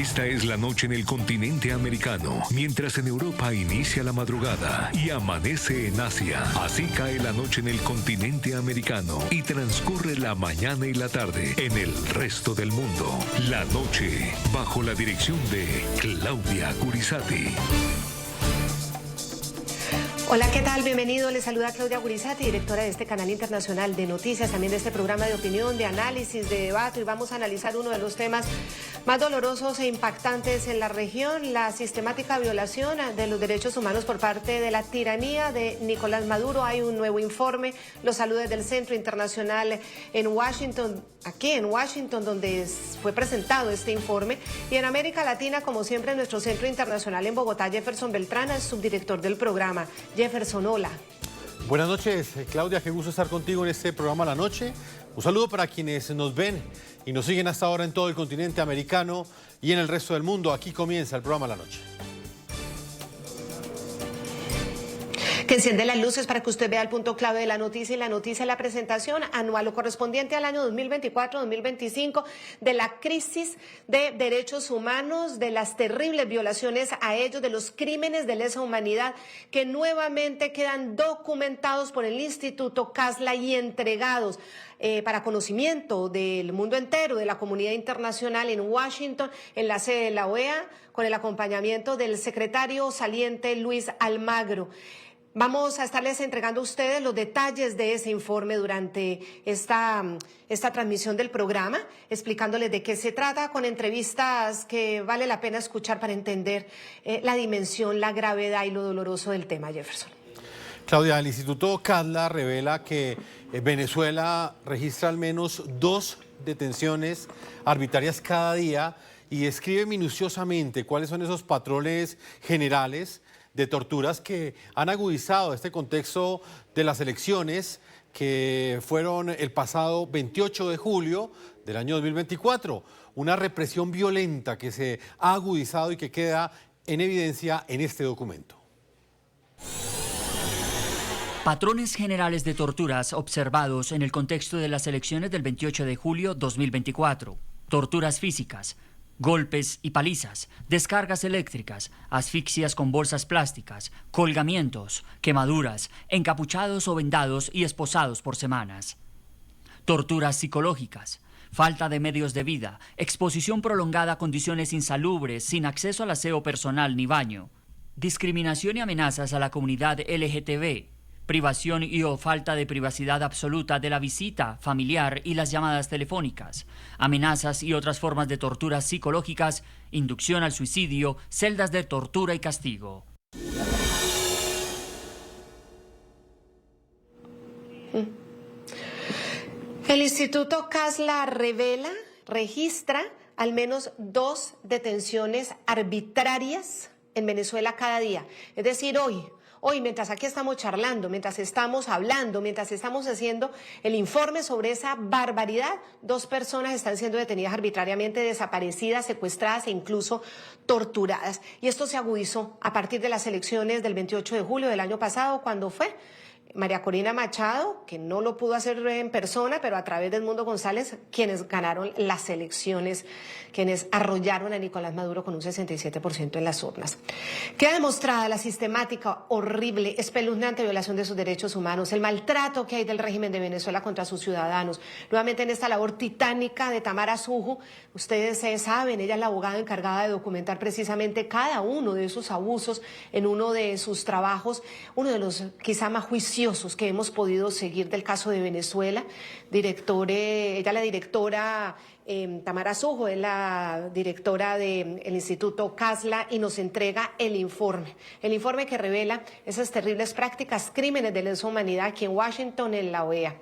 Esta es la noche en el continente americano, mientras en Europa inicia la madrugada y amanece en Asia. Así cae la noche en el continente americano y transcurre la mañana y la tarde en el resto del mundo. La noche, bajo la dirección de Claudia Gurizati. Hola, ¿qué tal? Bienvenido. Les saluda Claudia Gurizati, directora de este canal internacional de noticias, también de este programa de opinión, de análisis, de debate. Y vamos a analizar uno de los temas más dolorosos e impactantes en la región, la sistemática violación de los derechos humanos por parte de la tiranía de Nicolás Maduro. Hay un nuevo informe, lo saluda desde el Centro Internacional en Washington, aquí en Washington, donde fue presentado este informe. Y en América Latina, como siempre, en nuestro Centro Internacional en Bogotá, Jefferson Beltrán, es subdirector del programa. Jefferson, hola. Buenas noches, Claudia, qué gusto estar contigo en este programa La Noche. Un saludo para quienes nos ven y nos siguen hasta ahora en todo el continente americano y en el resto del mundo. Aquí comienza el programa La Noche. Que enciende las luces para que usted vea el punto clave de la noticia, y la noticia es la presentación anual o correspondiente al año 2024-2025 de la crisis de derechos humanos, de las terribles violaciones a ellos, de los crímenes de lesa humanidad que nuevamente quedan documentados por el Instituto CASLA y entregados para conocimiento del mundo entero, de la comunidad internacional en Washington, en la sede de la OEA, con el acompañamiento del secretario saliente Luis Almagro. Vamos a estarles entregando a ustedes los detalles de ese informe durante esta transmisión del programa, explicándoles de qué se trata, con entrevistas que vale la pena escuchar para entender la dimensión, la gravedad y lo doloroso del tema, Jefferson. Claudia, el Instituto CASLA revela que Venezuela registra al menos 2 detenciones arbitrarias cada día y describe minuciosamente cuáles son esos patrones generales de torturas que han agudizado este contexto de las elecciones que fueron el pasado 28 de julio del año 2024. Una represión violenta que se ha agudizado y que queda en evidencia en este documento. Patrones generales de torturas observados en el contexto de las elecciones del 28 de julio 2024. Torturas físicas, golpes y palizas, descargas eléctricas, asfixias con bolsas plásticas, colgamientos, quemaduras, encapuchados o vendados y esposados por semanas. Torturas psicológicas, falta de medios de vida, exposición prolongada a condiciones insalubres, sin acceso al aseo personal ni baño, discriminación y amenazas a la comunidad LGTB, privación y o falta de privacidad absoluta de la visita familiar y las llamadas telefónicas, amenazas y otras formas de torturas psicológicas, inducción al suicidio, celdas de tortura y castigo. El Instituto CASLA registra al menos 2 detenciones arbitrarias en Venezuela cada día. Es decir, Hoy, mientras aquí estamos charlando, mientras estamos hablando, mientras estamos haciendo el informe sobre esa barbaridad, 2 personas están siendo detenidas arbitrariamente, desaparecidas, secuestradas e incluso torturadas. Y esto se agudizó a partir de las elecciones del 28 de julio del año pasado, cuando fue María Corina Machado, que no lo pudo hacer en persona, pero a través de Edmundo González, quienes ganaron las elecciones, quienes arrollaron a Nicolás Maduro con un 67% en las urnas. Queda demostrada la sistemática, horrible, espeluznante violación de sus derechos humanos, el maltrato que hay del régimen de Venezuela contra sus ciudadanos. Nuevamente en esta labor titánica de Tamara Sujo, ustedes saben, ella es la abogada encargada de documentar precisamente cada uno de esos abusos en uno de sus trabajos, uno de los quizá más juiciosos que hemos podido seguir del caso de Venezuela. Ella la directora, Tamara Sujo, es la directora del Instituto CASLA y nos entrega el informe que revela esas terribles prácticas, crímenes de lesa humanidad aquí en Washington, en la OEA.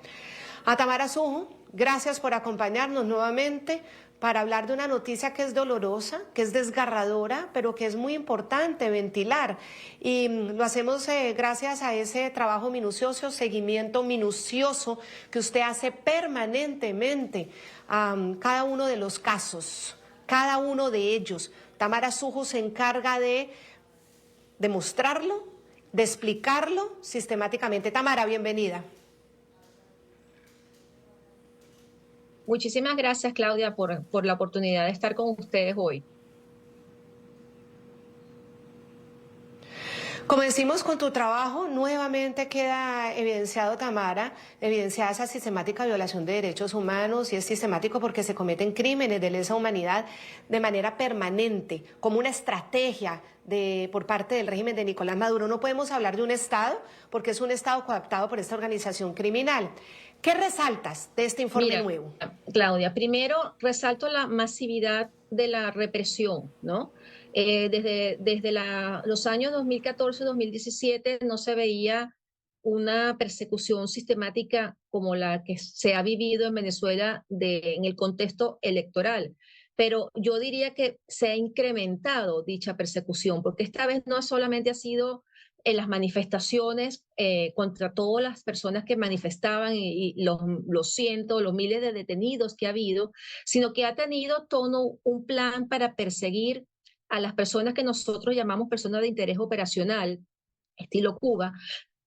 A Tamara Sujo, gracias por acompañarnos nuevamente para hablar de una noticia que es dolorosa, que es desgarradora, pero que es muy importante ventilar. Y lo hacemos gracias a ese trabajo minucioso, seguimiento minucioso que usted hace permanentemente a cada uno de los casos, cada uno de ellos. Tamara Sujo se encarga de demostrarlo, de explicarlo sistemáticamente. Tamara, bienvenida. Muchísimas gracias, Claudia, por la oportunidad de estar con ustedes hoy. Como decimos, con tu trabajo nuevamente queda evidenciado, Tamara, evidenciada esa sistemática violación de derechos humanos, y es sistemático porque se cometen crímenes de lesa humanidad de manera permanente, como una estrategia por parte del régimen de Nicolás Maduro. No podemos hablar de un Estado porque es un Estado cooptado por esta organización criminal. ¿Qué resaltas de este informe nuevo? Claudia, primero resalto la masividad de la represión, ¿no? Desde los años 2014-2017 no se veía una persecución sistemática como la que se ha vivido en Venezuela en el contexto electoral. Pero yo diría que se ha incrementado dicha persecución, porque esta vez no solamente ha sido en las manifestaciones contra todas las personas que manifestaban y los cientos, los miles de detenidos que ha habido, sino que ha tenido todo un plan para perseguir a las personas que nosotros llamamos personas de interés operacional, estilo Cuba,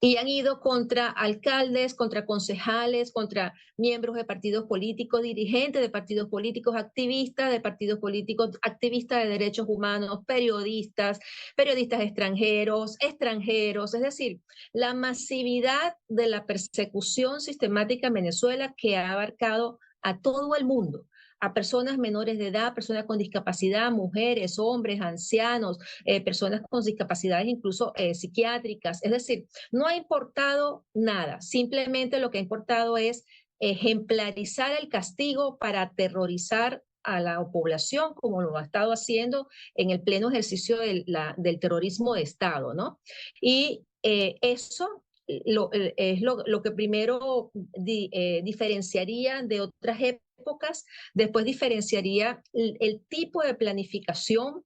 y han ido contra alcaldes, contra concejales, contra miembros de partidos políticos, dirigentes de partidos políticos, activistas de partidos políticos, activistas de derechos humanos, periodistas extranjeros, es decir, la masividad de la persecución sistemática en Venezuela que ha abarcado a todo el mundo, a personas menores de edad, personas con discapacidad, mujeres, hombres, ancianos, personas con discapacidades incluso psiquiátricas. Es decir, no ha importado nada, simplemente lo que ha importado es ejemplarizar el castigo para aterrorizar a la población, como lo ha estado haciendo en el pleno ejercicio del terrorismo de Estado, ¿no? Y eso es lo que primero diferenciaría de otras épocas, después diferenciaría el tipo de planificación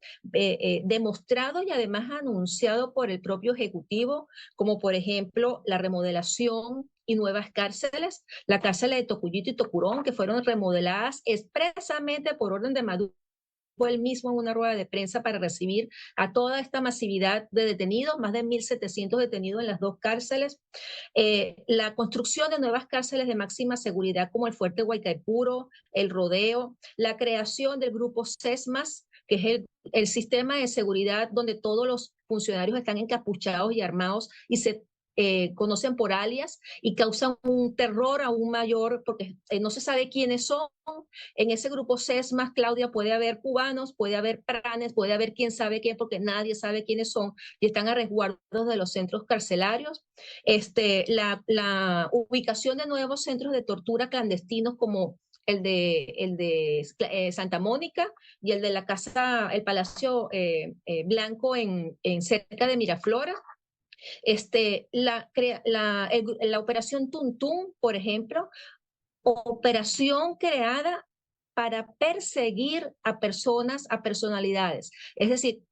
demostrado y además anunciado por el propio Ejecutivo, como por ejemplo la remodelación y nuevas cárceles, la cárcel de Tocuyito y Tocurón, que fueron remodeladas expresamente por orden de Maduro él mismo en una rueda de prensa para recibir a toda esta masividad de detenidos, más de 1.700 detenidos en las dos cárceles, la construcción de nuevas cárceles de máxima seguridad como el Fuerte Guaycaipuro, el Rodeo, la creación del grupo SESMAS, que es el sistema de seguridad donde todos los funcionarios están encapuchados y armados y se conocen por alias y causan un terror aún mayor porque no se sabe quiénes son. En ese grupo SESMAS, Claudia, puede haber cubanos, puede haber pranes, puede haber quién sabe quién, porque nadie sabe quiénes son y están a resguardo de los centros carcelarios. La ubicación de nuevos centros de tortura clandestinos como el de Santa Mónica y el de la casa, el Palacio Blanco en cerca de Miraflores. La operación Tuntún, por ejemplo, operación creada para perseguir a personas, a personalidades. Es decir,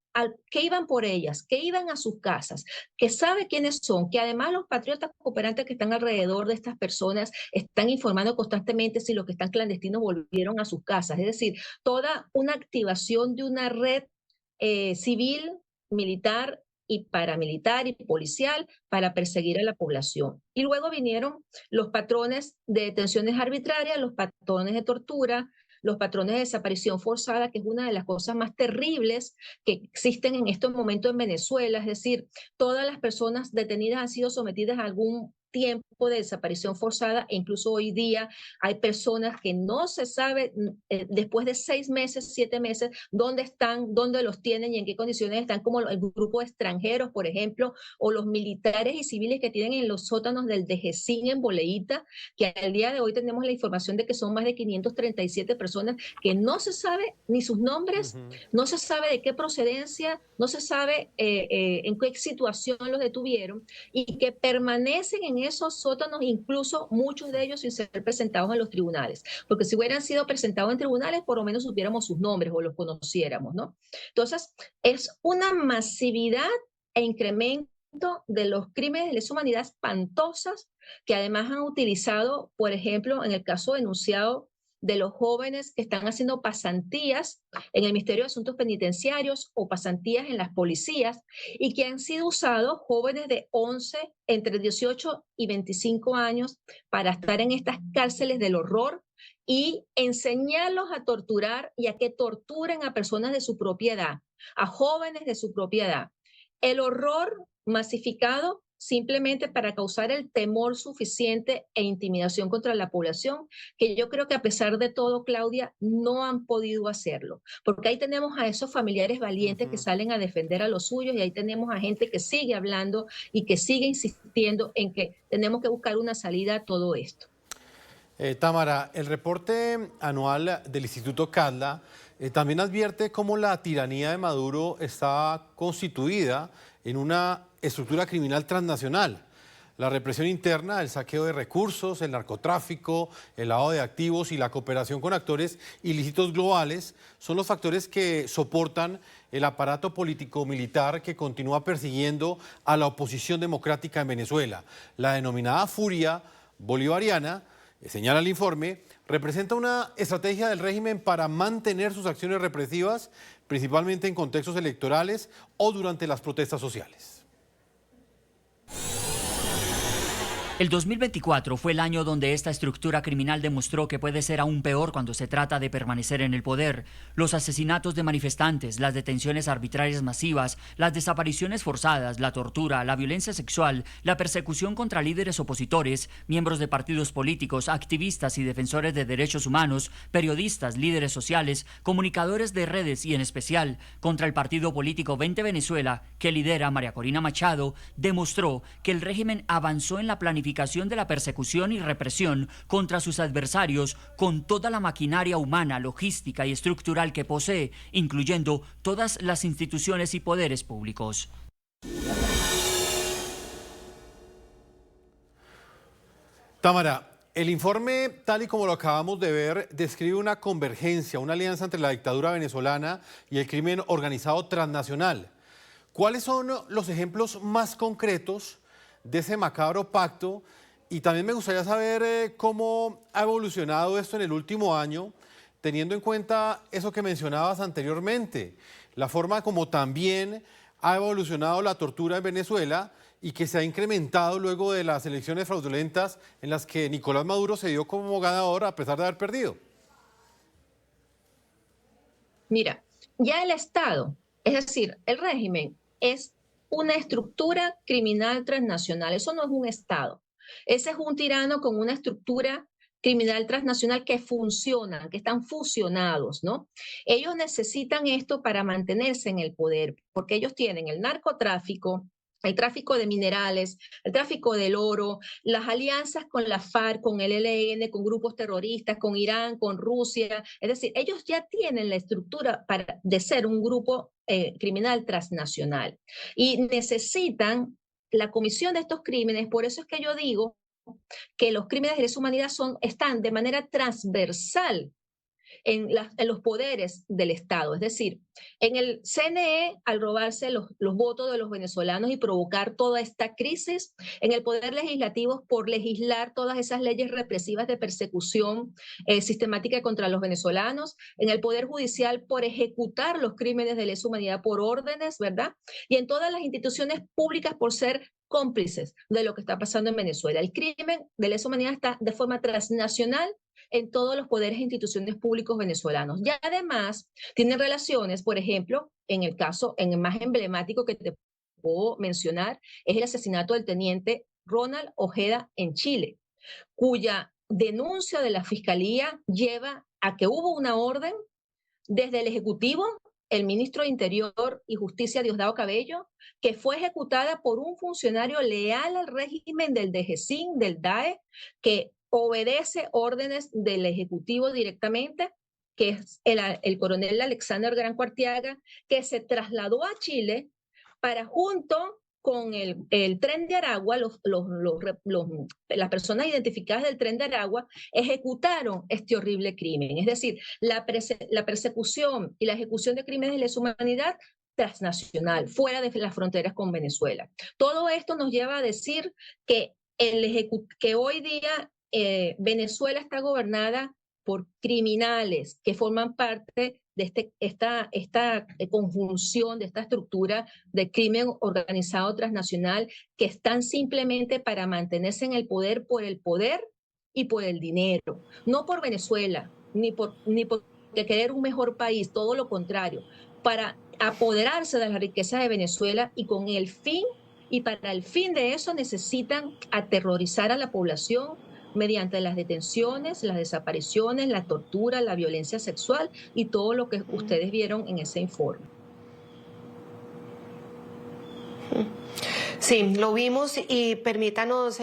que iban por ellas, que iban a sus casas, que sabe quiénes son, que además los patriotas cooperantes que están alrededor de estas personas están informando constantemente si los que están clandestinos volvieron a sus casas. Es decir, toda una activación de una red civil, militar y paramilitar y policial para perseguir a la población. Y luego vinieron los patrones de detenciones arbitrarias, los patrones de tortura, los patrones de desaparición forzada, que es una de las cosas más terribles que existen en estos momentos en Venezuela. Es decir, todas las personas detenidas han sido sometidas a algún tiempo de desaparición forzada e incluso hoy día hay personas que no se sabe después de 6 meses, 7 meses, dónde están, dónde los tienen y en qué condiciones están, como el grupo de extranjeros, por ejemplo, o los militares y civiles que tienen en los sótanos del DGCIN en Boleíta, que al día de hoy tenemos la información de que son más de 537 personas que no se sabe ni sus nombres, no se sabe de qué procedencia, no se sabe en qué situación los detuvieron y que permanecen en esos sótanos, incluso muchos de ellos sin ser presentados en los tribunales, porque si hubieran sido presentados en tribunales, por lo menos supiéramos sus nombres o los conociéramos, ¿no? Entonces, es una masividad e incremento de los crímenes de lesa humanidad espantosas que además han utilizado, por ejemplo, en el caso denunciado de los jóvenes que están haciendo pasantías en el Ministerio de Asuntos Penitenciarios o pasantías en las policías y que han sido usados jóvenes de 11, entre 18 y 25 años para estar en estas cárceles del horror y enseñarlos a torturar y a que torturen a personas de su propia edad, a jóvenes de su propia edad. el horror masificado simplemente para causar el temor suficiente e intimidación contra la población, que yo creo que a pesar de todo, Claudia, no han podido hacerlo, porque ahí tenemos a esos familiares valientes que salen a defender a los suyos y ahí tenemos a gente que sigue hablando y que sigue insistiendo en que tenemos que buscar una salida a todo esto. Tamara, el reporte anual del Instituto Cadla también advierte cómo la tiranía de Maduro está constituida en una estructura criminal transnacional. La represión interna, el saqueo de recursos, el narcotráfico, el lavado de activos y la cooperación con actores ilícitos globales son los factores que soportan el aparato político-militar que continúa persiguiendo a la oposición democrática en Venezuela. La denominada furia bolivariana, señala el informe, representa una estrategia del régimen para mantener sus acciones represivas, principalmente en contextos electorales o durante las protestas sociales. El 2024 fue el año donde esta estructura criminal demostró que puede ser aún peor cuando se trata de permanecer en el poder. Los asesinatos de manifestantes, las detenciones arbitrarias masivas, las desapariciones forzadas, la tortura, la violencia sexual, la persecución contra líderes opositores, miembros de partidos políticos, activistas y defensores de derechos humanos, periodistas, líderes sociales, comunicadores de redes y en especial contra el partido político 20 Venezuela, que lidera María Corina Machado, demostró que el régimen avanzó en la planificación de la persecución y represión contra sus adversarios con toda la maquinaria humana, logística y estructural que posee, incluyendo todas las instituciones y poderes públicos. Tamara, el informe, tal y como lo acabamos de ver, describe una convergencia, una alianza entre la dictadura venezolana y el crimen organizado transnacional. ¿Cuáles son los ejemplos más concretos de ese macabro pacto? Y también me gustaría saber cómo ha evolucionado esto en el último año, teniendo en cuenta eso que mencionabas anteriormente, la forma como también ha evolucionado la tortura en Venezuela y que se ha incrementado luego de las elecciones fraudulentas en las que Nicolás Maduro se dio como ganador a pesar de haber perdido. Mira, ya el Estado, es decir, el régimen, es una estructura criminal transnacional. Eso no es un Estado. Ese es un tirano con una estructura criminal transnacional que funcionan, que están fusionados, ¿no? Ellos necesitan esto para mantenerse en el poder, porque ellos tienen el narcotráfico, el tráfico de minerales, el tráfico del oro, las alianzas con la FARC, con el ELN, con grupos terroristas, con Irán, con Rusia. Es decir, ellos ya tienen la estructura de ser un grupo criminal transnacional y necesitan la comisión de estos crímenes. Por eso es que yo digo que los crímenes de lesa humanidad están de manera transversal en los poderes del Estado. Es decir, en el CNE, al robarse los votos de los venezolanos y provocar toda esta crisis, en el poder legislativo por legislar todas esas leyes represivas de persecución sistemática contra los venezolanos, en el poder judicial por ejecutar los crímenes de lesa humanidad por órdenes, ¿verdad? Y en todas las instituciones públicas por ser cómplices de lo que está pasando en Venezuela. El crimen de lesa humanidad está de forma transnacional en todos los poderes e instituciones públicos venezolanos. Y además tienen relaciones, por ejemplo, en el más emblemático que te puedo mencionar, es el asesinato del teniente Ronald Ojeda en Chile, cuya denuncia de la Fiscalía lleva a que hubo una orden desde el Ejecutivo, el ministro de Interior y Justicia, Diosdado Cabello, que fue ejecutada por un funcionario leal al régimen del DGCIN, del DAE, que obedece órdenes del Ejecutivo directamente, que es el coronel Alexander Gran Cuartiaga, que se trasladó a Chile para junto con el Tren de Aragua, las personas identificadas del Tren de Aragua ejecutaron este horrible crimen. Es decir, la persecución y la ejecución de crímenes de lesa humanidad transnacional, fuera de las fronteras con Venezuela. Todo esto nos lleva a decir que hoy día Venezuela está gobernada por criminales que forman parte de esta conjunción, de esta estructura de crimen organizado transnacional, que están simplemente para mantenerse en el poder y por el dinero, no por Venezuela, ni por querer un mejor país, todo lo contrario. para apoderarse de las riquezas de Venezuela y para el fin de eso necesitan aterrorizar a la población mediante las detenciones, las desapariciones, la tortura, la violencia sexual y todo lo que ustedes vieron en ese informe. Sí, lo vimos y permítanos,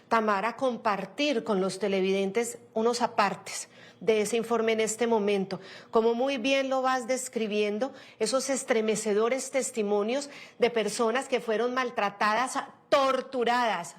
Tamara, compartir con los televidentes unos apartes de ese informe en este momento. Como muy bien lo vas describiendo, esos estremecedores testimonios de personas que fueron maltratadas, torturadas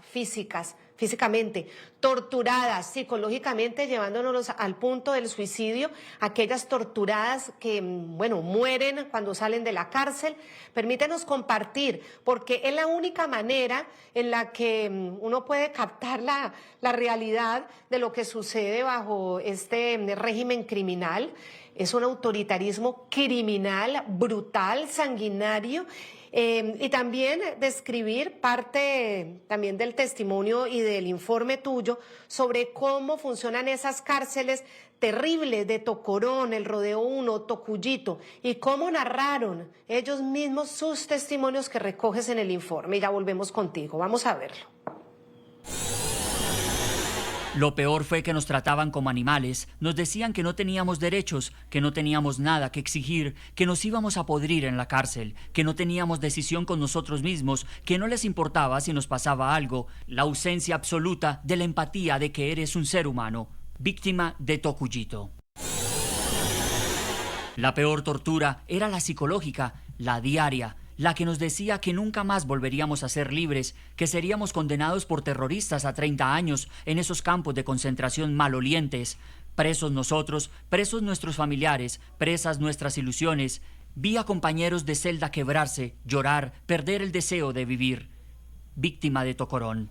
físicamente, torturadas psicológicamente, llevándonos al punto del suicidio, aquellas torturadas que, bueno, mueren cuando salen de la cárcel. Permítenos compartir, porque es la única manera en la que uno puede captar la realidad de lo que sucede bajo este régimen criminal. Es un autoritarismo criminal, brutal, sanguinario. Y también describir parte también del testimonio y del informe tuyo sobre cómo funcionan esas cárceles terribles de Tocorón, el Rodeo 1, Tocuyito, y cómo narraron ellos mismos sus testimonios que recoges en el informe. Y ya volvemos contigo, vamos a verlo. Lo peor fue que nos trataban como animales, nos decían que no teníamos derechos, que no teníamos nada que exigir, que nos íbamos a podrir en la cárcel, que no teníamos decisión con nosotros mismos, que no les importaba si nos pasaba algo, la ausencia absoluta de la empatía de que eres un ser humano, víctima de Tocuyito. La peor tortura era la psicológica, la diaria, la que nos decía que nunca más volveríamos a ser libres, que seríamos condenados por terroristas a 30 años en esos campos de concentración malolientes, presos nosotros, presos nuestros familiares, presas nuestras ilusiones. Vi a compañeros de celda quebrarse, llorar, perder el deseo de vivir. Víctima de Tocorón.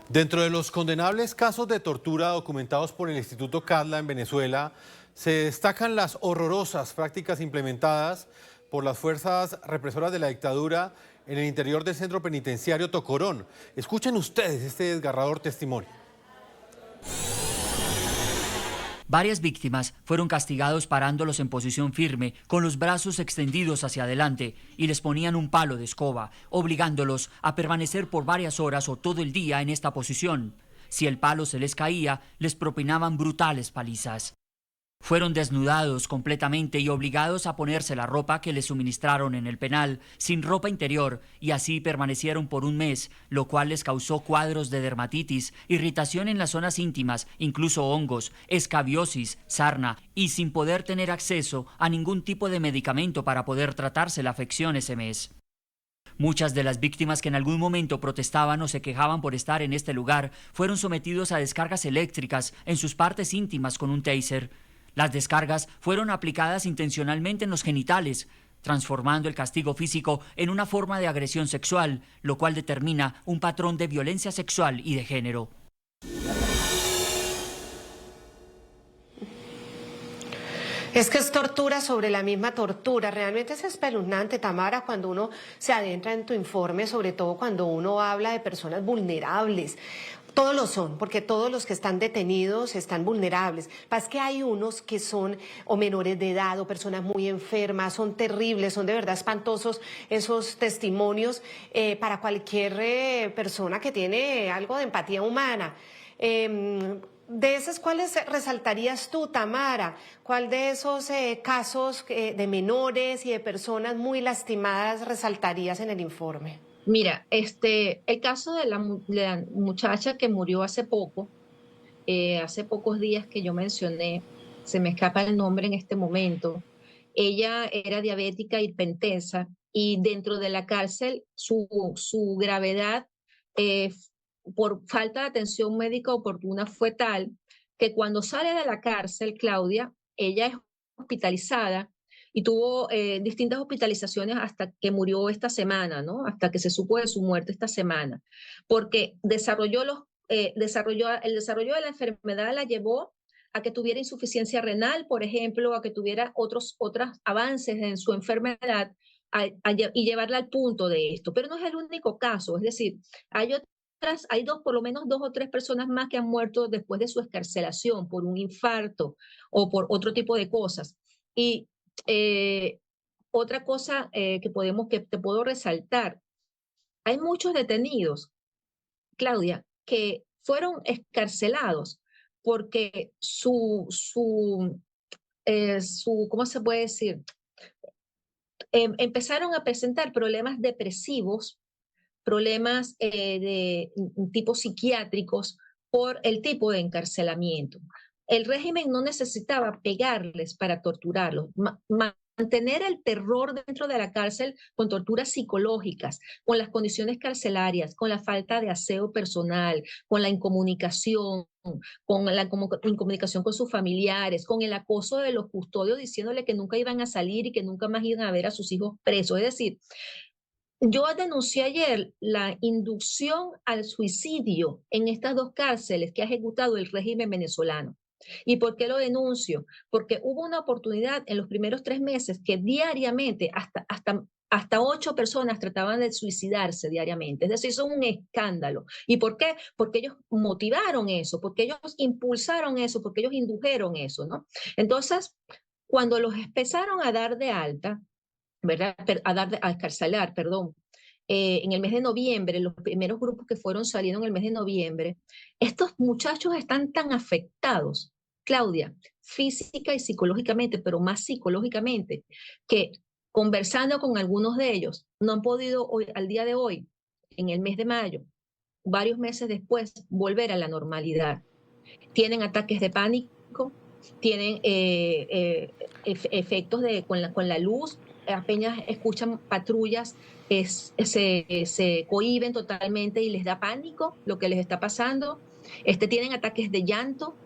Dentro de los condenables casos de tortura documentados por el Instituto Cadla en Venezuela, se destacan las horrorosas prácticas implementadas por las fuerzas represoras de la dictadura en el interior del centro penitenciario Tocorón. Escuchen ustedes este desgarrador testimonio. Varias víctimas fueron castigados parándolos en posición firme, con los brazos extendidos hacia adelante, y les ponían un palo de escoba, obligándolos a permanecer por varias horas o todo el día en esta posición. Si el palo se les caía, les propinaban brutales palizas. Fueron desnudados completamente y obligados a ponerse la ropa que les suministraron en el penal, sin ropa interior, y así permanecieron por un mes, lo cual les causó cuadros de dermatitis, irritación en las zonas íntimas, incluso hongos, escabiosis, sarna, y sin poder tener acceso a ningún tipo de medicamento para poder tratarse la afección ese mes. Muchas de las víctimas que en algún momento protestaban o se quejaban por estar en este lugar fueron sometidos a descargas eléctricas en sus partes íntimas con un taser. Las descargas fueron aplicadas intencionalmente en los genitales, transformando el castigo físico en una forma de agresión sexual, lo cual determina un patrón de violencia sexual y de género. Es que es tortura sobre la misma tortura. Realmente es espeluznante, Tamara, cuando uno se adentra en tu informe, sobre todo cuando uno habla de personas vulnerables. Todos lo son, porque todos los que están detenidos están vulnerables. Pasa que hay unos que son o menores de edad o personas muy enfermas, son terribles, son de verdad espantosos esos testimonios para cualquier persona que tiene algo de empatía humana. De esos, ¿cuáles resaltarías tú, Tamara? ¿Cuál de esos casos de menores y de personas muy lastimadas resaltarías en el informe? Mira, el caso de la muchacha que murió hace pocos días que yo mencioné, se me escapa el nombre en este momento. Ella era diabética hipertensa y dentro de la cárcel su gravedad por falta de atención médica oportuna fue tal que cuando sale de la cárcel, Claudia, ella es hospitalizada y tuvo distintas hospitalizaciones hasta que murió esta semana, ¿no? Hasta que se supo de su muerte esta semana, porque el desarrollo de la enfermedad la llevó a que tuviera insuficiencia renal, por ejemplo, a que tuviera otros avances en su enfermedad y llevarla al punto de esto. Pero no es el único caso, es decir, hay por lo menos 2 o 3 personas más que han muerto después de su excarcelación por un infarto o por otro tipo de cosas. Y otra cosa que te puedo resaltar, hay muchos detenidos, Claudia, que fueron excarcelados porque ¿cómo se puede decir? Empezaron a presentar problemas depresivos, problemas de tipo psiquiátricos por el tipo de encarcelamiento. El régimen no necesitaba pegarles para torturarlos, mantener el terror dentro de la cárcel con torturas psicológicas, con las condiciones carcelarias, con la falta de aseo personal, con la incomunicación, con la incomunicación con sus familiares, con el acoso de los custodios diciéndole que nunca iban a salir y que nunca más iban a ver a sus hijos presos. Es decir, yo denuncié ayer la inducción al suicidio en estas 2 cárceles que ha ejecutado el régimen venezolano. ¿Y por qué lo denuncio? Porque hubo una oportunidad en los primeros 3 meses que diariamente hasta 8 personas trataban de suicidarse diariamente. Es decir, eso es un escándalo. ¿Y por qué? Porque ellos motivaron eso, porque ellos impulsaron eso, porque ellos indujeron eso, ¿no? Entonces, cuando los empezaron a dar de alta, ¿verdad? A escarcelar, perdón, en el mes de noviembre, los primeros grupos que fueron saliendo en el mes de noviembre, estos muchachos están tan afectados, Claudia, física y psicológicamente, pero más psicológicamente, que conversando con algunos de ellos, no han podido hoy, al día de hoy, en el mes de mayo, varios meses después, volver a la normalidad. Tienen ataques de pánico, tienen efectos con la luz, apenas escuchan patrullas, se cohíben totalmente y les da pánico lo que les está pasando. Tienen ataques de llanto,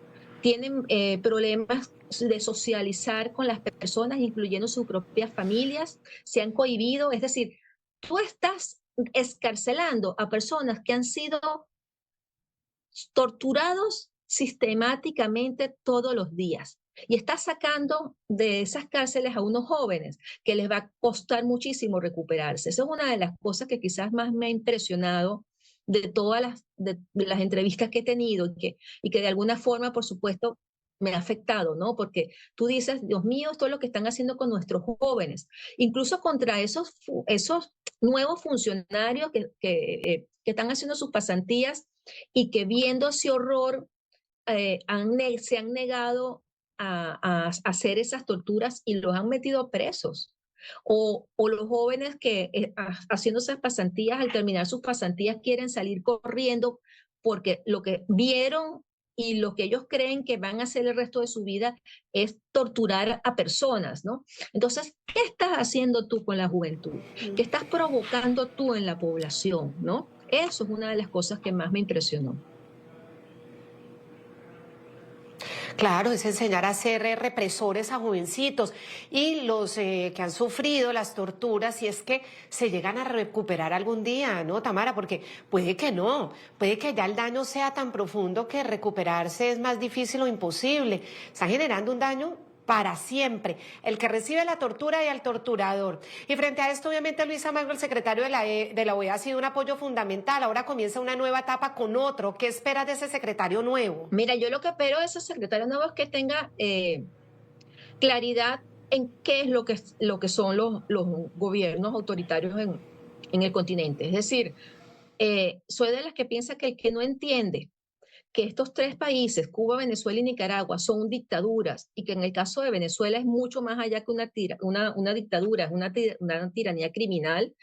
tienen problemas de socializar con las personas, incluyendo sus propias familias, se han cohibido. Es decir, tú estás escarcelando a personas que han sido torturados sistemáticamente todos los días. Y está sacando de esas cárceles a unos jóvenes que les va a costar muchísimo recuperarse. Esa es una de las cosas que quizás más me ha impresionado de todas de las entrevistas que he tenido y que de alguna forma, por supuesto, me ha afectado, ¿no? Porque tú dices, Dios mío, esto es lo que están haciendo con nuestros jóvenes, incluso contra esos nuevos funcionarios que están haciendo sus pasantías y que viendo ese horror se han negado a hacer esas torturas y los han metido presos. O los jóvenes que haciendo esas pasantías, al terminar sus pasantías, quieren salir corriendo porque lo que vieron y lo que ellos creen que van a hacer el resto de su vida es torturar a personas, ¿no? Entonces, ¿qué estás haciendo tú con la juventud? ¿Qué estás provocando tú en la población, ¿no? Eso es una de las cosas que más me impresionó. Claro, es enseñar a ser represores a jovencitos y los que han sufrido las torturas, si es que se llegan a recuperar algún día, ¿no, Tamara? Porque puede que no, puede que ya el daño sea tan profundo que recuperarse es más difícil o imposible. Están generando un daño para siempre, el que recibe la tortura y al torturador. Y frente a esto, obviamente, Luis Almagro, el secretario de la OEA, ha sido un apoyo fundamental. Ahora comienza una nueva etapa con otro. ¿Qué esperas de ese secretario nuevo? Mira, yo lo que espero de ese secretario nuevo es que tenga claridad en qué es lo que son los gobiernos autoritarios en el continente. Es decir, soy de las que piensa que el que no entiende que estos 3 países, Cuba, Venezuela y Nicaragua, son dictaduras y que en el caso de Venezuela es mucho más allá que una dictadura, es una tiranía criminal,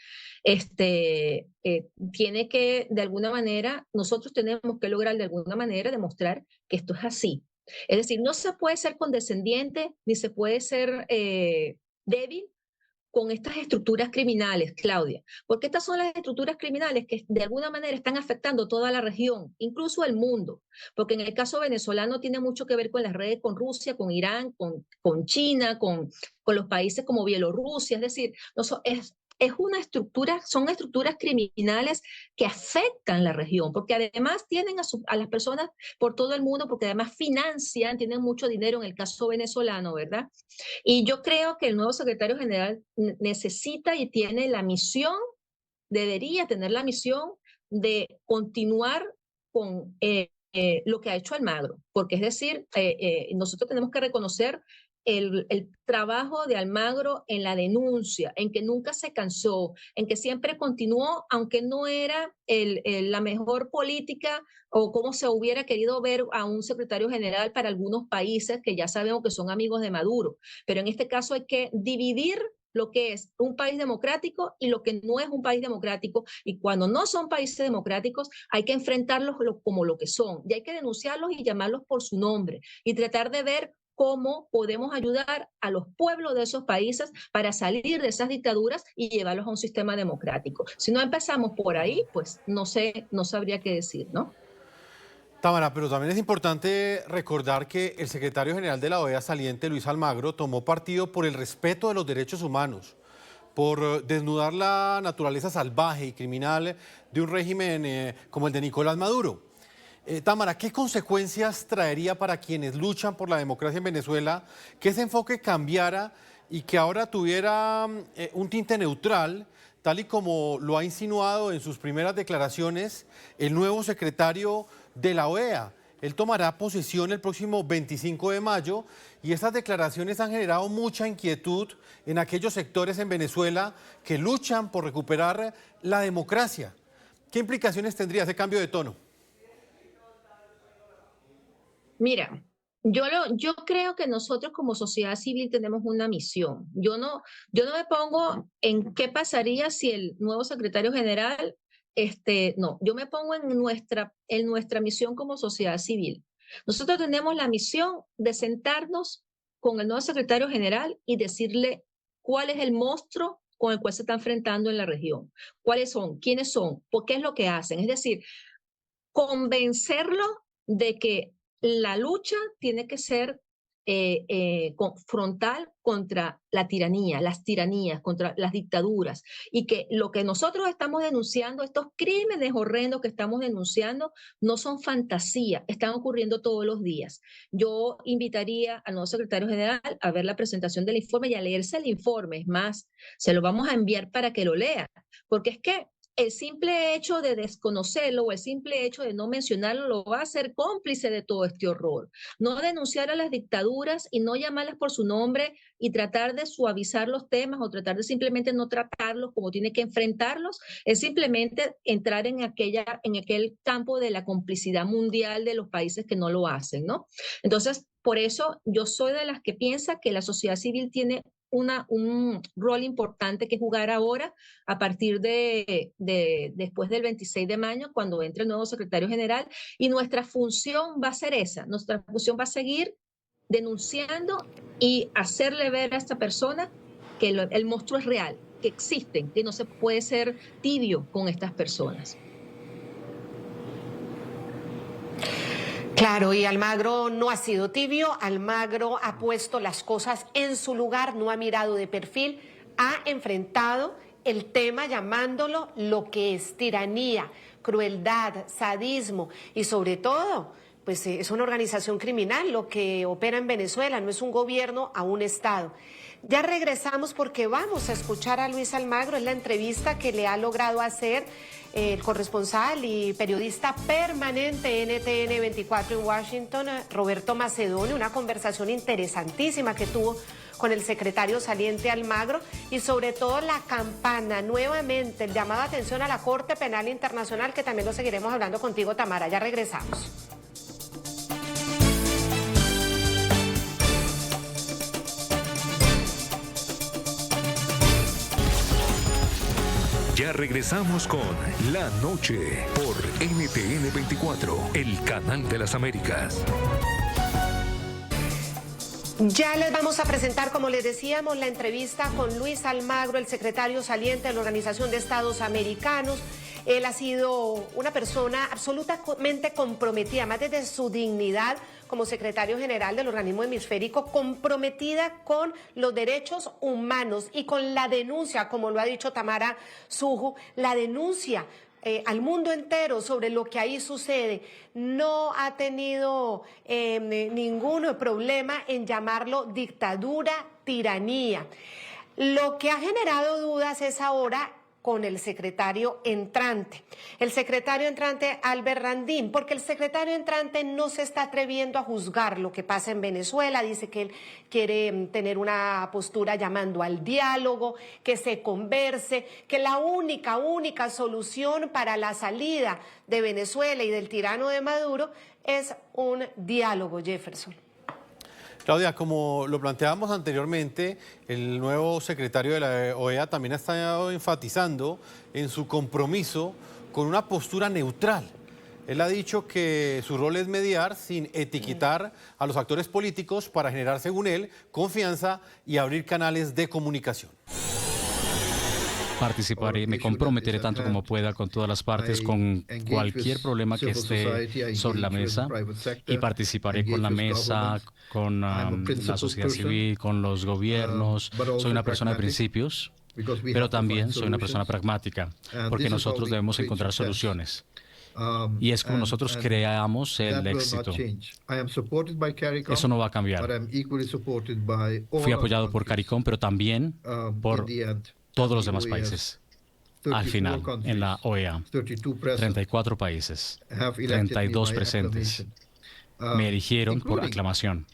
tiene que, de alguna manera, nosotros tenemos que lograr de alguna manera demostrar que esto es así. Es decir, no se puede ser condescendiente ni se puede ser débil con estas estructuras criminales, Claudia, porque estas son las estructuras criminales que de alguna manera están afectando toda la región, incluso el mundo, porque en el caso venezolano tiene mucho que ver con las redes con Rusia, con Irán, con China, con los países como Bielorrusia, es decir, son estructuras criminales que afectan la región, porque además tienen a las personas por todo el mundo, porque además financian, tienen mucho dinero en el caso venezolano, ¿verdad? Y yo creo que el nuevo secretario general necesita y tiene la misión, debería tener la misión de continuar con lo que ha hecho Almagro, porque es decir, nosotros tenemos que reconocer el trabajo de Almagro en la denuncia, en que nunca se cansó, en que siempre continuó, aunque no era la mejor política o como se hubiera querido ver a un secretario general para algunos países que ya sabemos que son amigos de Maduro. Pero en este caso hay que dividir lo que es un país democrático y lo que no es un país democrático. Y cuando no son países democráticos, hay que enfrentarlos como lo que son. Y hay que denunciarlos y llamarlos por su nombre y tratar de ver cómo podemos ayudar a los pueblos de esos países para salir de esas dictaduras y llevarlos a un sistema democrático. Si no empezamos por ahí, pues no sé, no sabría qué decir, ¿no? Tamara, pero también es importante recordar que el secretario general de la OEA saliente, Luis Almagro, tomó partido por el respeto de los derechos humanos, por desnudar la naturaleza salvaje y criminal de un régimen como el de Nicolás Maduro. Tamara, ¿qué consecuencias traería para quienes luchan por la democracia en Venezuela que ese enfoque cambiara y que ahora tuviera un tinte neutral, tal y como lo ha insinuado en sus primeras declaraciones el nuevo secretario de la OEA? Él tomará posesión el próximo 25 de mayo y estas declaraciones han generado mucha inquietud en aquellos sectores en Venezuela que luchan por recuperar la democracia. ¿Qué implicaciones tendría ese cambio de tono? Mira, yo creo que nosotros como sociedad civil tenemos una misión. Yo no me pongo en qué pasaría si el nuevo secretario general, no, yo me pongo en nuestra misión como sociedad civil. Nosotros tenemos la misión de sentarnos con el nuevo secretario general y decirle cuál es el monstruo con el cual se está enfrentando en la región, cuáles son, quiénes son, por qué es lo que hacen. Es decir, convencerlo de que la lucha tiene que ser frontal contra la tiranía, las tiranías, contra las dictaduras, y que lo que nosotros estamos denunciando, estos crímenes horrendos que estamos denunciando, no son fantasía, están ocurriendo todos los días. Yo invitaría al nuevo secretario general a ver la presentación del informe y a leerse el informe. Es más, se lo vamos a enviar para que lo lea, porque es que el simple hecho de desconocerlo o el simple hecho de no mencionarlo lo va a hacer cómplice de todo este horror. No denunciar a las dictaduras y no llamarlas por su nombre y tratar de suavizar los temas o tratar de simplemente no tratarlos como tiene que enfrentarlos, es simplemente entrar en aquel campo de la complicidad mundial de los países que no lo hacen, ¿no? Entonces, por eso yo soy de las que piensa que la sociedad civil tiene un rol importante que jugar ahora a partir después del 26 de mayo, cuando entre el nuevo secretario general, y nuestra función va a ser esa, nuestra función va a seguir denunciando y hacerle ver a esta persona que el monstruo es real, que existen, que no se puede ser tibio con estas personas. Claro, y Almagro no ha sido tibio, Almagro ha puesto las cosas en su lugar, no ha mirado de perfil, ha enfrentado el tema llamándolo lo que es tiranía, crueldad, sadismo y sobre todo, pues es una organización criminal lo que opera en Venezuela, no es un gobierno a un Estado. Ya regresamos porque vamos a escuchar a Luis Almagro, es la entrevista que le ha logrado hacer el corresponsal y periodista permanente NTN 24 en Washington, Roberto Macedonio, una conversación interesantísima que tuvo con el secretario saliente Almagro y sobre todo la campana, nuevamente el llamado a atención a la Corte Penal Internacional, que también lo seguiremos hablando contigo, Tamara. Ya regresamos. Ya regresamos con La Noche por NTN 24, el canal de las Américas. Ya les vamos a presentar, como les decíamos, la entrevista con Luis Almagro, el secretario saliente de la Organización de Estados Americanos. Él ha sido una persona absolutamente comprometida, más desde su dignidad como secretario general del organismo hemisférico, comprometida con los derechos humanos y con la denuncia, como lo ha dicho Tamara Suju, la denuncia al mundo entero sobre lo que ahí sucede. No ha tenido ningún problema en llamarlo dictadura, tiranía. Lo que ha generado dudas es ahora con el secretario entrante. El secretario entrante, Albert Randín, porque el secretario entrante no se está atreviendo a juzgar lo que pasa en Venezuela, dice que él quiere tener una postura llamando al diálogo, que se converse, que la única solución para la salida de Venezuela y del tirano de Maduro es un diálogo, Jefferson. Claudia, como lo planteábamos anteriormente, el nuevo secretario de la OEA también ha estado enfatizando en su compromiso con una postura neutral. Él ha dicho que su rol es mediar sin etiquetar a los actores políticos para generar, según él, confianza y abrir canales de comunicación. Participaré, me comprometeré tanto como pueda con todas las partes, con cualquier problema que esté sobre la mesa, y participaré con la mesa, con la sociedad civil, con los gobiernos. Soy una persona de principios, pero también soy una persona pragmática, porque nosotros debemos encontrar soluciones. Y es como nosotros creamos el éxito. Eso no va a cambiar. Fui apoyado por CARICOM, pero también por todos los demás países. Al final, en la OEA, 34 países, 32 presentes, me eligieron por aclamación,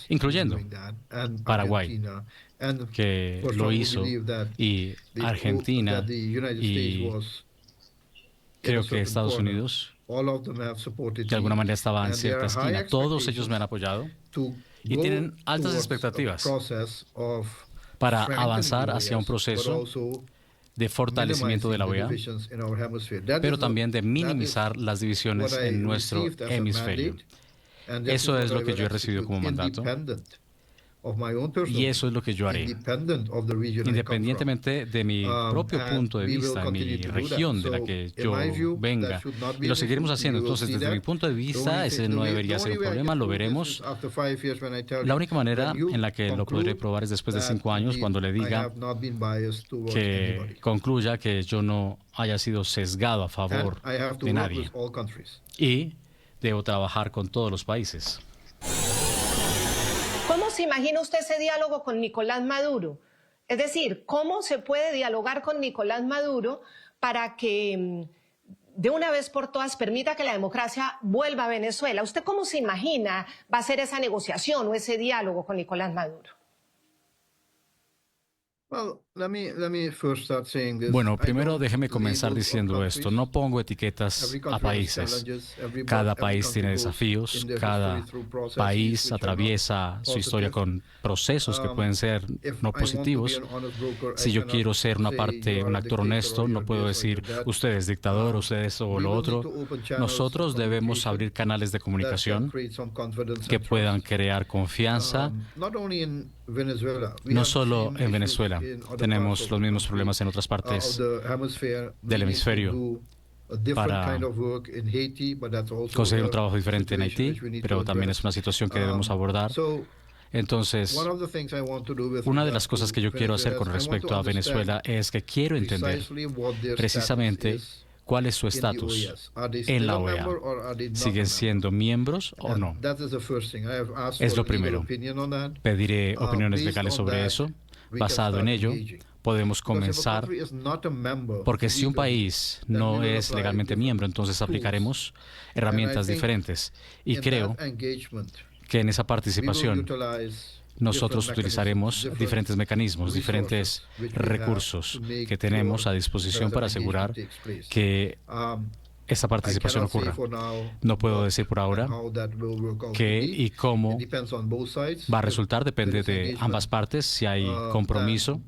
incluyendo Paraguay, que lo hizo, y Argentina, y creo que Estados Unidos, de alguna manera estaba en cierta esquina. Todos ellos me han apoyado y tienen altas expectativas para avanzar hacia un proceso de fortalecimiento de la OEA, pero también de minimizar las divisiones en nuestro hemisferio. Eso es lo que yo he recibido como mandato, y eso es lo que yo haré, independientemente de mi propio punto de vista, mi región de la que yo venga, y lo seguiremos haciendo. Entonces, desde mi punto de vista, ese no debería ser un problema, lo veremos. La única manera en la que lo podré probar es después de 5 años, cuando le diga que concluya que yo no haya sido sesgado a favor de nadie, y debo trabajar con todos los países. ¿Cómo se imagina usted ese diálogo con Nicolás Maduro? Es decir, ¿cómo se puede dialogar con Nicolás Maduro para que de una vez por todas permita que la democracia vuelva a Venezuela? ¿Usted cómo se imagina va a ser esa negociación o ese diálogo con Nicolás Maduro? Bueno, primero déjeme comenzar diciendo esto. No pongo etiquetas a países. Cada país tiene desafíos, cada país atraviesa su historia con procesos que pueden ser no positivos. Si yo quiero ser un actor honesto, no puedo decir usted es dictador, usted es o lo otro. Nosotros debemos abrir canales de comunicación que puedan crear confianza. No solo en Venezuela, tenemos los mismos problemas en otras partes del hemisferio para conseguir un trabajo diferente en Haití, pero también es una situación que debemos abordar. Entonces, una de las cosas que yo quiero hacer con respecto a Venezuela es que quiero entender precisamente cuál es su estatus en la OEA. ¿Siguen siendo miembros o no? Es lo primero. Pediré opiniones legales sobre eso. Basado en ello, podemos comenzar, porque si un país no es legalmente miembro, entonces aplicaremos herramientas diferentes. Y creo que en esa participación nosotros utilizaremos diferentes mecanismos, diferentes recursos que tenemos a disposición para asegurar que esa participación ocurra. No puedo decir por ahora qué y cómo va a resultar, depende de ambas partes. Si hay compromiso,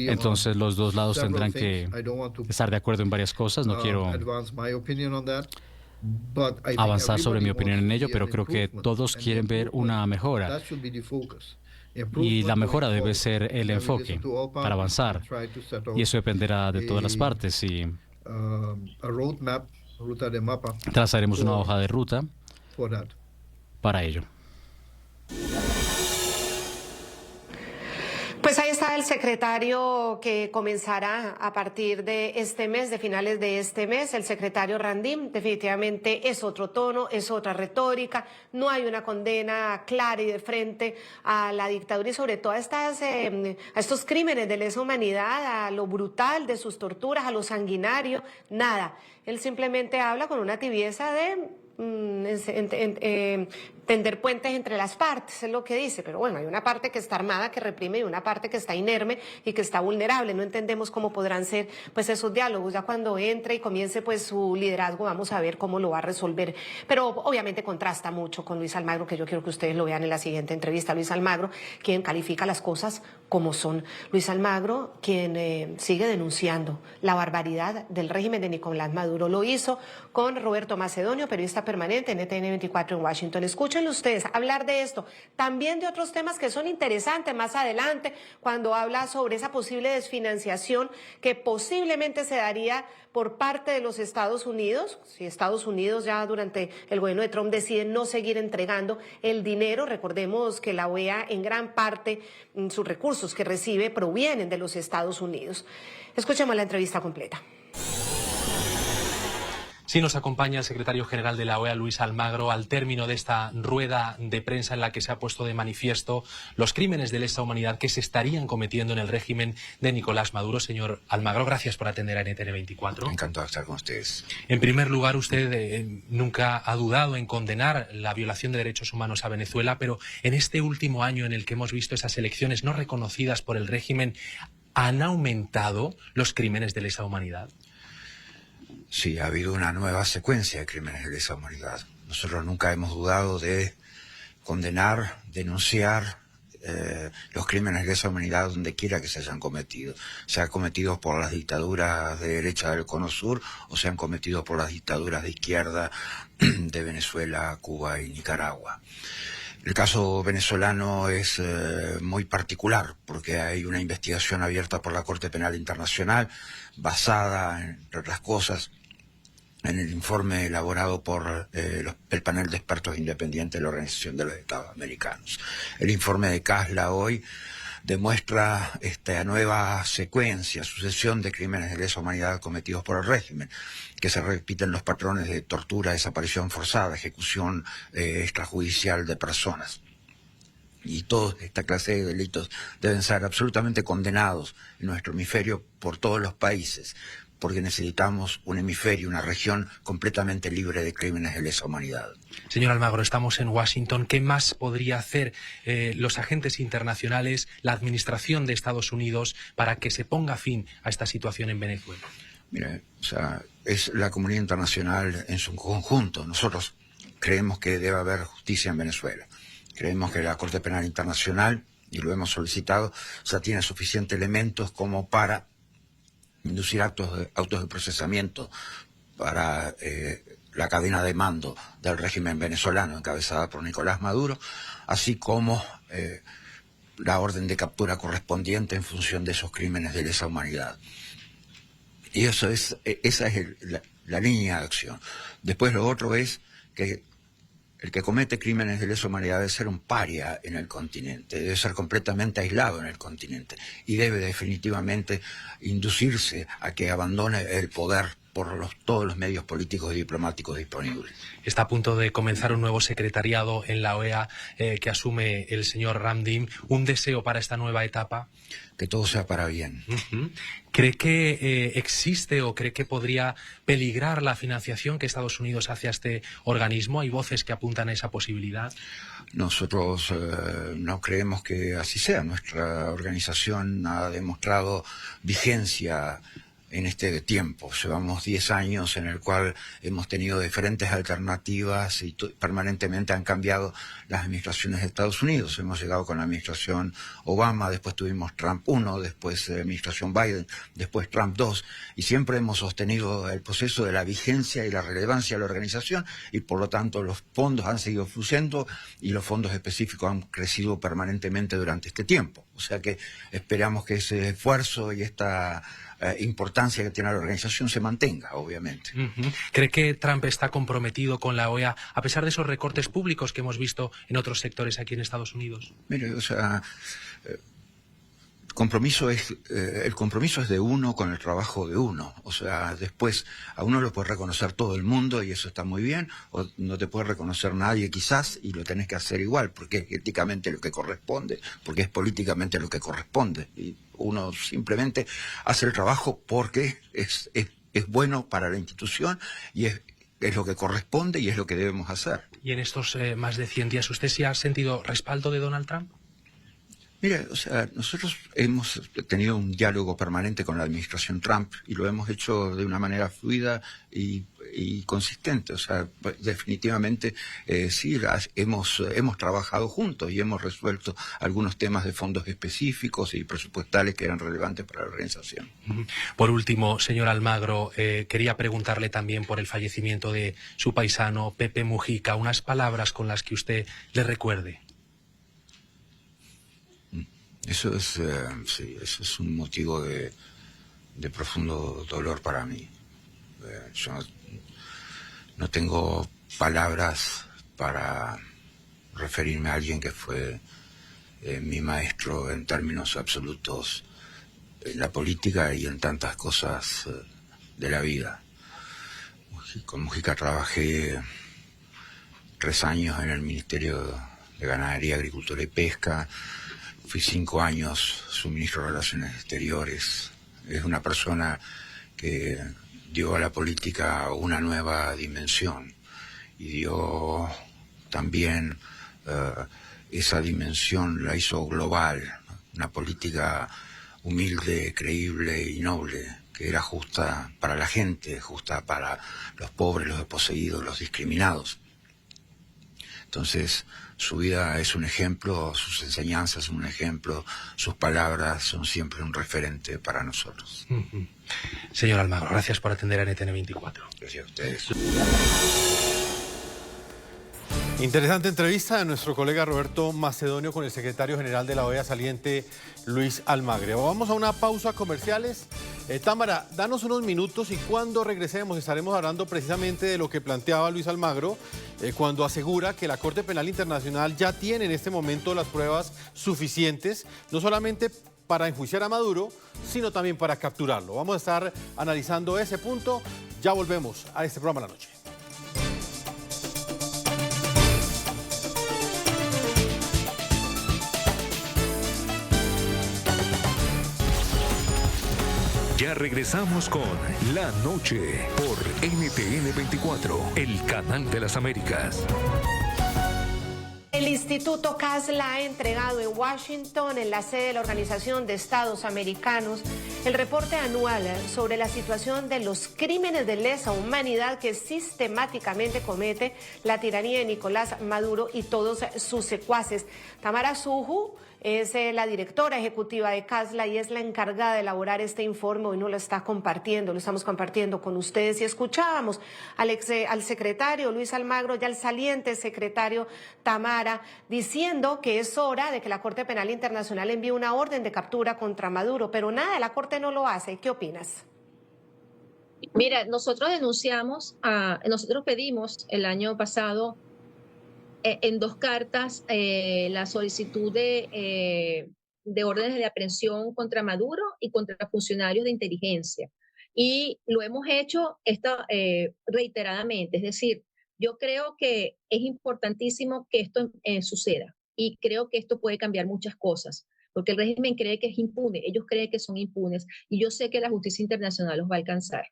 entonces los dos lados tendrán que estar de acuerdo en varias cosas. No quiero avanzar sobre mi opinión en ello, pero creo que todos quieren ver una mejora. Y la mejora debe ser el enfoque para avanzar. Y eso dependerá de todas las partes. Y trazaremos una hoja de ruta para ello. Pues ahí está está el secretario que comenzará a partir de este mes, de finales de este mes, el secretario Randim. Definitivamente es otro tono, es otra retórica, no hay una condena clara y de frente a la dictadura y sobre todo a estos crímenes de lesa humanidad, a lo brutal de sus torturas, a lo sanguinario, nada. Él simplemente habla con una tibieza de tender puentes entre las partes, es lo que dice, pero bueno, hay una parte que está armada, que reprime, y una parte que está inerme y que está vulnerable. No entendemos cómo podrán ser pues esos diálogos. Ya cuando entre y comience pues su liderazgo, vamos a ver cómo lo va a resolver, pero obviamente contrasta mucho con Luis Almagro, que yo quiero que ustedes lo vean en la siguiente entrevista. Luis Almagro, quien califica las cosas como son. Luis Almagro, quien sigue denunciando la barbaridad del régimen de Nicolás Maduro. Lo hizo con Roberto Macedonio, periodista permanente en NTN 24 en Washington. Escuchen ustedes hablar de esto, también de otros temas que son interesantes más adelante, cuando habla sobre esa posible desfinanciación que posiblemente se daría por parte de los Estados Unidos, si Estados Unidos ya durante el gobierno de Trump decide no seguir entregando el dinero. Recordemos que la OEA en gran parte sus recursos que recibe provienen de los Estados Unidos. Escuchemos la entrevista completa. Sí, nos acompaña el secretario general de la OEA, Luis Almagro, al término de esta rueda de prensa en la que se ha puesto de manifiesto los crímenes de lesa humanidad que se estarían cometiendo en el régimen de Nicolás Maduro. Señor Almagro, gracias por atender a NTN 24. Encantado de estar con ustedes. En primer lugar, usted nunca ha dudado en condenar la violación de derechos humanos a Venezuela, pero en este último año en el que hemos visto esas elecciones no reconocidas por el régimen, ¿han aumentado los crímenes de lesa humanidad? Sí, ha habido una nueva secuencia de crímenes de lesa humanidad. Nosotros nunca hemos dudado de condenar, denunciar los crímenes de lesa humanidad donde quiera que se hayan cometido. Sean cometidos por las dictaduras de derecha del Cono Sur o sean cometidos por las dictaduras de izquierda de Venezuela, Cuba y Nicaragua. El caso venezolano es muy particular porque hay una investigación abierta por la Corte Penal Internacional basada, entre otras cosas, en el informe elaborado por el panel de expertos independientes de la Organización de los Estados Americanos. El informe de Casla hoy demuestra esta nueva sucesión de crímenes de lesa humanidad cometidos por el régimen, que se repiten los patrones de tortura, desaparición forzada, ejecución extrajudicial de personas. Y toda esta clase de delitos deben ser absolutamente condenados en nuestro hemisferio por todos los países, porque necesitamos un hemisferio, una región completamente libre de crímenes de lesa humanidad. Señor Almagro, estamos en Washington. ¿Qué más podría hacer los agentes internacionales, la administración de Estados Unidos, para que se ponga fin a esta situación en Venezuela? Mire, es la comunidad internacional en su conjunto. Nosotros creemos que debe haber justicia en Venezuela. Creemos que la Corte Penal Internacional, y lo hemos solicitado, ya tiene suficientes elementos como para inducir autos de procesamiento para la cadena de mando del régimen venezolano encabezada por Nicolás Maduro, así como la orden de captura correspondiente en función de esos crímenes de lesa humanidad. Y esa es la línea de acción. Después lo otro es que el que comete crímenes de lesa humanidad debe ser un paria en el continente, debe ser completamente aislado en el continente y debe definitivamente inducirse a que abandone el poder por todos los medios políticos y diplomáticos disponibles. Está a punto de comenzar un nuevo secretariado en la OEA que asume el señor Randim. ¿Un deseo para esta nueva etapa? Que todo sea para bien. ¿Cree que existe o cree que podría peligrar la financiación que Estados Unidos hace a este organismo? ¿Hay voces que apuntan a esa posibilidad? Nosotros no creemos que así sea. Nuestra organización ha demostrado vigencia en este tiempo. Llevamos 10 años en el cual hemos tenido diferentes alternativas y permanentemente han cambiado las administraciones de Estados Unidos. Hemos llegado con la administración Obama, después tuvimos Trump 1, después administración Biden, después Trump 2, y siempre hemos sostenido el proceso de la vigencia y la relevancia de la organización, y por lo tanto los fondos han seguido fluyendo y los fondos específicos han crecido permanentemente durante este tiempo. O sea que esperamos que ese esfuerzo y esta importancia que tiene la organización se mantenga, obviamente. ¿Cree que Trump está comprometido con la OEA a pesar de esos recortes públicos que hemos visto en otros sectores aquí en Estados Unidos? Mire, el compromiso es de uno con el trabajo de uno. O sea, después a uno lo puede reconocer todo el mundo y eso está muy bien, o no te puede reconocer nadie quizás y lo tenés que hacer igual, porque es éticamente lo que corresponde, porque es políticamente lo que corresponde. Y uno simplemente hace el trabajo porque es bueno para la institución y es lo que corresponde y es lo que debemos hacer. ¿Y en estos más de 100 días usted sí ha sentido respaldo de Donald Trump? Mire, o sea, nosotros hemos tenido un diálogo permanente con la administración Trump y lo hemos hecho de una manera fluida y consistente. O sea, definitivamente sí, hemos trabajado juntos y hemos resuelto algunos temas de fondos específicos y presupuestales que eran relevantes para la organización. Por último, señor Almagro, quería preguntarle también por el fallecimiento de su paisano Pepe Mujica, unas palabras con las que usted le recuerde. Eso es, sí, eso es un motivo de profundo dolor para mí. Yo no tengo palabras para referirme a alguien que fue mi maestro en términos absolutos en la política y en tantas cosas de la vida. Con Mujica trabajé 3 años en el Ministerio de Ganadería, Agricultura y Pesca. Fui 5 años su ministro de Relaciones Exteriores. Es una persona que dio a la política una nueva dimensión y dio también esa dimensión, la hizo global, una política humilde, creíble y noble, que era justa para la gente, justa para los pobres, los desposeídos, los discriminados. Entonces, su vida es un ejemplo, sus enseñanzas son un ejemplo, sus palabras son siempre un referente para nosotros. Señor Almagro, gracias por atender a NTN 24. Gracias a ustedes. Interesante entrevista de nuestro colega Roberto Macedonio con el secretario general de la OEA saliente, Luis Almagro. Vamos a una pausa comerciales. Támara, danos unos minutos y cuando regresemos estaremos hablando precisamente de lo que planteaba Luis Almagro cuando asegura que la Corte Penal Internacional ya tiene en este momento las pruebas suficientes, no solamente para enjuiciar a Maduro, sino también para capturarlo. Vamos a estar analizando ese punto. Ya volvemos a este programa de la noche. Ya regresamos con La Noche por NTN 24, el canal de las Américas. El Instituto Casla ha entregado en Washington, en la sede de la Organización de Estados Americanos, el reporte anual sobre la situación de los crímenes de lesa humanidad que sistemáticamente comete la tiranía de Nicolás Maduro y todos sus secuaces. Tamara Suju es la directora ejecutiva de Casla y es la encargada de elaborar este informe. Hoy no lo está compartiendo, lo estamos compartiendo con ustedes. Y escuchábamos al secretario Luis Almagro y al saliente secretario Tamara diciendo que es hora de que la Corte Penal Internacional envíe una orden de captura contra Maduro, pero nada, la Corte no lo hace. ¿Qué opinas? Mira, nosotros pedimos el año pasado en 2 cartas la solicitud de órdenes de aprehensión contra Maduro y contra funcionarios de inteligencia. Y lo hemos hecho reiteradamente. Es decir, yo creo que es importantísimo que esto suceda y creo que esto puede cambiar muchas cosas, porque el régimen cree que es impune, ellos creen que son impunes y yo sé que la justicia internacional los va a alcanzar.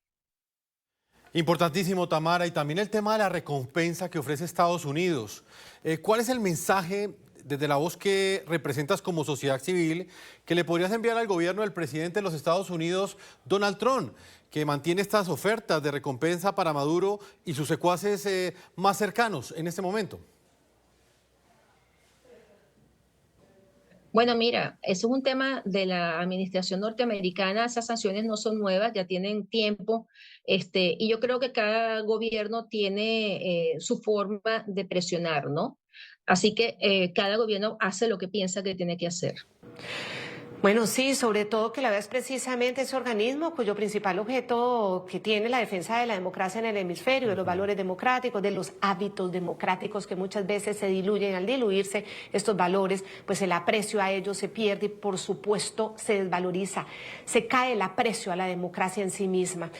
Importantísimo, Tamara, y también el tema de la recompensa que ofrece Estados Unidos. ¿Cuál es el mensaje desde la voz que representas como sociedad civil que le podrías enviar al gobierno del presidente de los Estados Unidos, Donald Trump, que mantiene estas ofertas de recompensa para Maduro y sus secuaces más cercanos en este momento? Bueno, mira, eso es un tema de la administración norteamericana. Esas sanciones no son nuevas, ya tienen tiempo, y yo creo que cada gobierno tiene su forma de presionar, ¿no? Así que cada gobierno hace lo que piensa que tiene que hacer. Bueno, sí, sobre todo que la OEA es precisamente ese organismo cuyo principal objeto que tiene la defensa de la democracia en el hemisferio, de los valores democráticos, de los hábitos democráticos que muchas veces se diluyen. Al diluirse estos valores, pues el aprecio a ellos se pierde y por supuesto se desvaloriza, se cae el aprecio a la democracia en sí misma.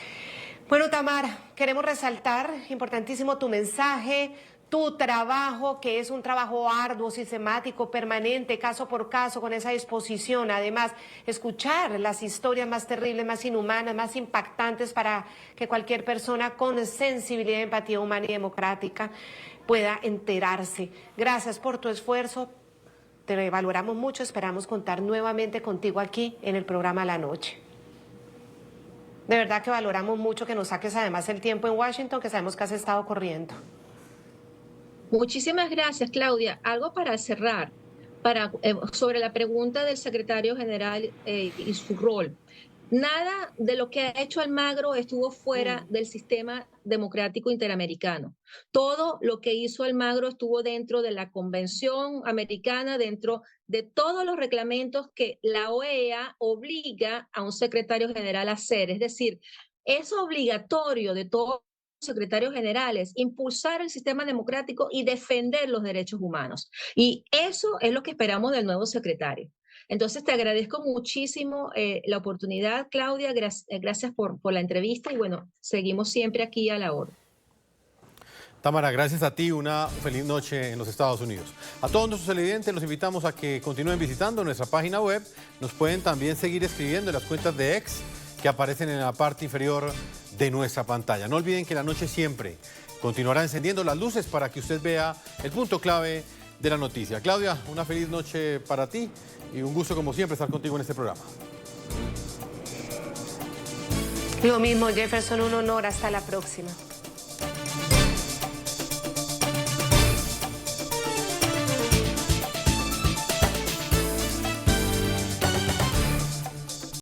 Bueno, Tamara, queremos resaltar, importantísimo tu mensaje, tu trabajo, que es un trabajo arduo, sistemático, permanente, caso por caso, con esa disposición. Además, escuchar las historias más terribles, más inhumanas, más impactantes para que cualquier persona con sensibilidad, empatía humana y democrática pueda enterarse. Gracias por tu esfuerzo. Te valoramos mucho. Esperamos contar nuevamente contigo aquí en el programa La Noche. De verdad que valoramos mucho que nos saques además el tiempo en Washington, que sabemos que has estado corriendo. Muchísimas gracias, Claudia. Algo para cerrar, sobre la pregunta del secretario general y su rol. Nada de lo que ha hecho Almagro estuvo fuera del sistema democrático interamericano. Todo lo que hizo Almagro estuvo dentro de la Convención Americana, dentro de todos los reglamentos que la OEA obliga a un secretario general a hacer. Es decir, es obligatorio de todos secretarios generales, impulsar el sistema democrático y defender los derechos humanos. Y eso es lo que esperamos del nuevo secretario. Entonces, te agradezco muchísimo la oportunidad, Claudia. Gracias por la entrevista y bueno, seguimos siempre aquí a la hora. Tamara, gracias a ti. Una feliz noche en los Estados Unidos. A todos nuestros televidentes los invitamos a que continúen visitando nuestra página web. Nos pueden también seguir escribiendo en las cuentas de X que aparecen en la parte inferior de nuestra pantalla. No olviden que La Noche siempre continuará encendiendo las luces para que usted vea el punto clave de la noticia. Claudia, una feliz noche para ti y un gusto como siempre estar contigo en este programa. Lo mismo, Jefferson, un honor. Hasta la próxima.